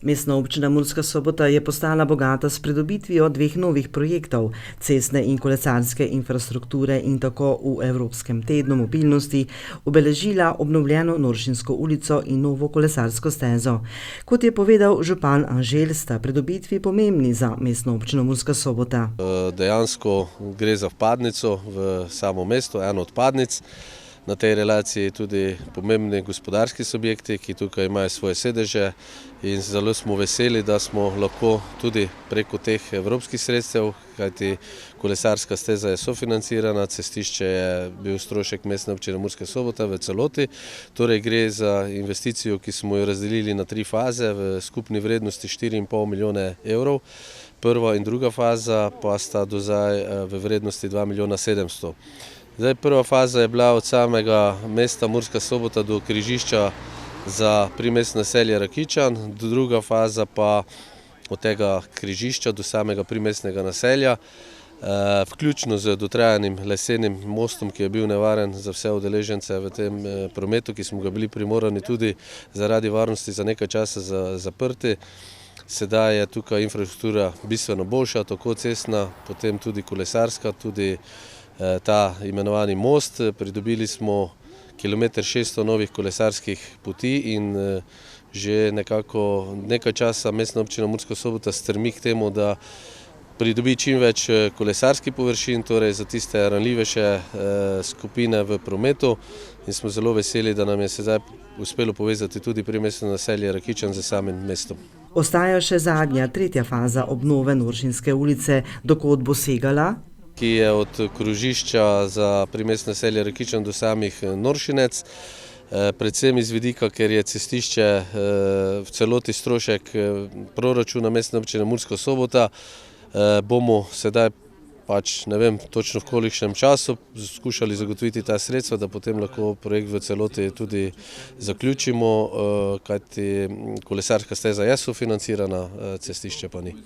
Mestna občina Murska Sobota je postala bogata s pridobitvijo dveh novih projektov, cestne in kolesarske infrastrukture, in tako v Evropskem tednu mobilnosti obeležila obnovljeno Noršinsko ulico in novo kolesarsko stezo. Kot je povedal župan Anželj, sta pridobitvi pomembni za mestno občino Murska Sobota. Dejansko gre za vpadnico v samo mesto, eno od vpadnic. Na tej relaciji tudi pomembni gospodarski subjekti, ki tukaj imajo svoje sedeže, in zelo smo veseli, da smo lahko tudi preko teh evropskih sredstev, kajti kolesarska steza je sofinancirana, cestišče je bil strošek mestne občine Murska Sobota v celoti. Torej gre za investicijo, ki smo jo razdelili na 3 faze v skupni vrednosti 4,5 milijona evrov. Prva in druga faza pa sta do zdaj v vrednosti 2 milijona 700. Prva faza je bila od samega mesta Murska Sobota do križišča za primestno naselje Rakičan, druga faza pa od tega križišča do samega primestnega naselja, vključno z dotrajanim lesenim mostom, ki je bil nevaren za vse udeležence v tem prometu, ki smo ga bili primorani tudi zaradi varnosti za nekaj časa zaprti. Sedaj je tukaj infrastruktura bistveno boljša, tako cestna, potem tudi kolesarska, tudi ta imenovani most. Pridobili smo 1,6 km novih kolesarskih poti in že nekaj časa mestna občina Murska Sobota stremi k temu, da pridobi čim več kolesarskih površin, torej za tiste ranljivejše skupine v prometu, in smo zelo veseli, da nam je sedaj uspelo povezati tudi primestno naselje Rakičan z samim mestom. Ostaja še zadnja, tretja faza obnove Noršinske ulice, dokot bo segala, ki je od krožišča za primestno naselje Rakičan do samih Noršinec, predvsem iz vidika, ker je cestišče v celoti strošek proračuna mestne občine Murska Sobota, bomo sedaj ne vem točno v kolikšnem času skušali zagotoviti ta sredstva, da potem lahko projekt v celoti tudi zaključimo, kajti kolesarska steza je sofinancirana, cestišče pa ni.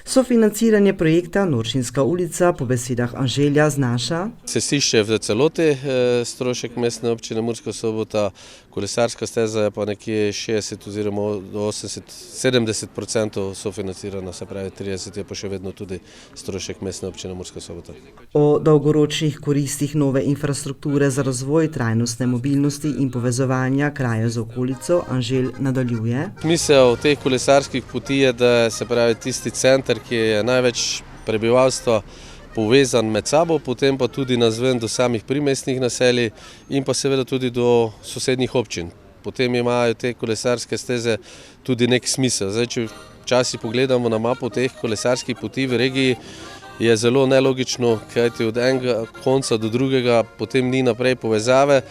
Sofinanciranje projekta Noršinska ulica po besedah Anželja znaša: cestišče je v celoti strošek mestne občine Murska Sobota, kolesarska steza je pa nekje 60 oziroma 70% sofinancirana, se pravi 30% je pa še vedno tudi strošek mestne občine Murska Sobota. O dolgoročnih koristih nove infrastrukture za razvoj trajnostne mobilnosti in povezovanja kraja z okolico Anželj nadaljuje. Smisel teh kolesarskih poti je, da se pravi tisti center, ki je največ prebivalstva povezan med sabo, potem pa tudi nazven do samih primestnih naselij in pa seveda tudi do sosednjih občin. Potem imajo te kolesarske steze tudi nek smisel. Če včasih pogledamo na mapo teh kolesarskih poti v regiji, je zelo nelogično, kajti od enega konca do drugega potem ni naprej povezave.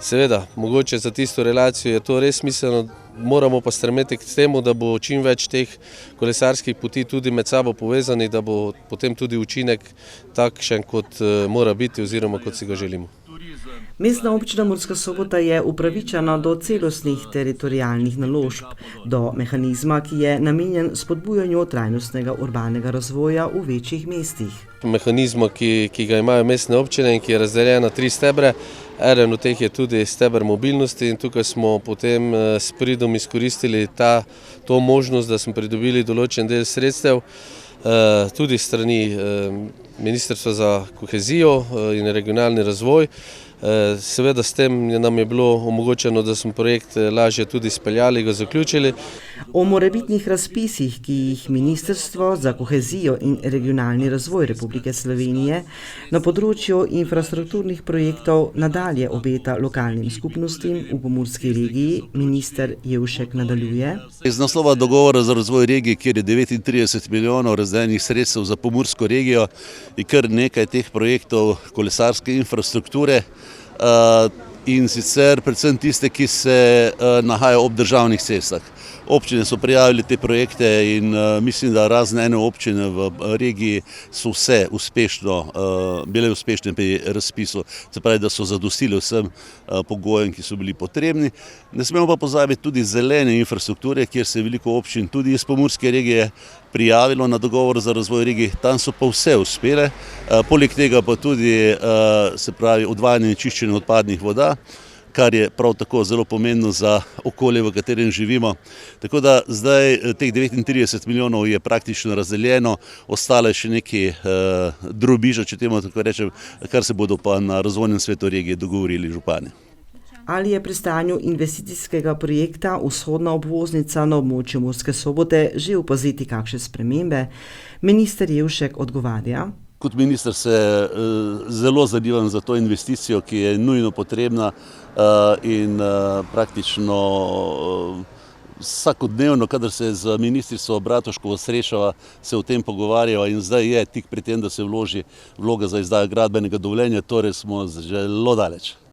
Seveda, mogoče za tisto relacijo je to res smiselno, moramo pa stremeti k temu, da bo čim več teh kolesarskih poti tudi med sabo povezani, da bo potem tudi učinek takšen, kot mora biti oziroma kot si ga želimo. Mestna občina Murska Sobota je upravičena do celostnih teritorialnih naložb, do mehanizma, ki je namenjen spodbujanju trajnostnega urbanega razvoja v večjih mestih. Mehanizma, ki ga imajo mestne občine in ki je razdeljen na 3 stebre, eden od teh je tudi steber mobilnosti, in tukaj smo potem s pridom izkoristili to možnost, da smo pridobili določen del sredstev tudi strani Ministrstva za kohezijo in regionalni razvoj. Seveda s tem nam je bilo omogočeno, da smo projekt lažje tudi speljali, ga zaključili. O morebitnih razpisih, ki jih Ministrstvo za kohezijo in regionalni razvoj Republike Slovenije na področju infrastrukturnih projektov nadalje obeta lokalnim skupnostim v pomurski regiji, minister Jevšek nadaljuje. Iz naslova dogovora za razvoj regije, kjer je 39 milijonov razdeljenih sredstev za pomursko regijo, je kar nekaj teh projektov kolesarske infrastrukture, in sicer predvsem tiste, ki se nahajajo ob državnih cestah. Občine so prijavili te projekte in mislim, da razne ene občine v regiji so vse bile uspešne pri razpisu, se pravi, da so zadostili vsem pogojem, ki so bili potrebni. Ne smemo pa pozabiti tudi zelene infrastrukture, kjer se je veliko občin tudi iz pomurske regije prijavilo na dogovor za razvoj regij, tam so pa vse uspele, poleg tega pa tudi se pravi odvajanje in čiščenje odpadnih voda, kar je prav tako zelo pomembno za okolje, v katerem živimo. Tako da zdaj teh 39 milijonov je praktično razdeljeno, ostale še neki drobiža, če temu tako rečem, kar se bodo pa na razvojnem svetu regije dogovorili župani. Ali je pri stanju investicijskega projekta Vzhodna obvoznica na območju Murske Sobote že opaziti kakšne spremembe? Minister Jevšek odgovarja. Kot minister se zelo zaniman za to investicijo, ki je nujno potrebna in praktično vsakodnevno, kadar se z ministrico Bratuškovo srečava, se o tem pogovarjava in zdaj je tik pri tem, da se vloži vloga za izdajo gradbenega dovoljenja, torej smo zelo daleč.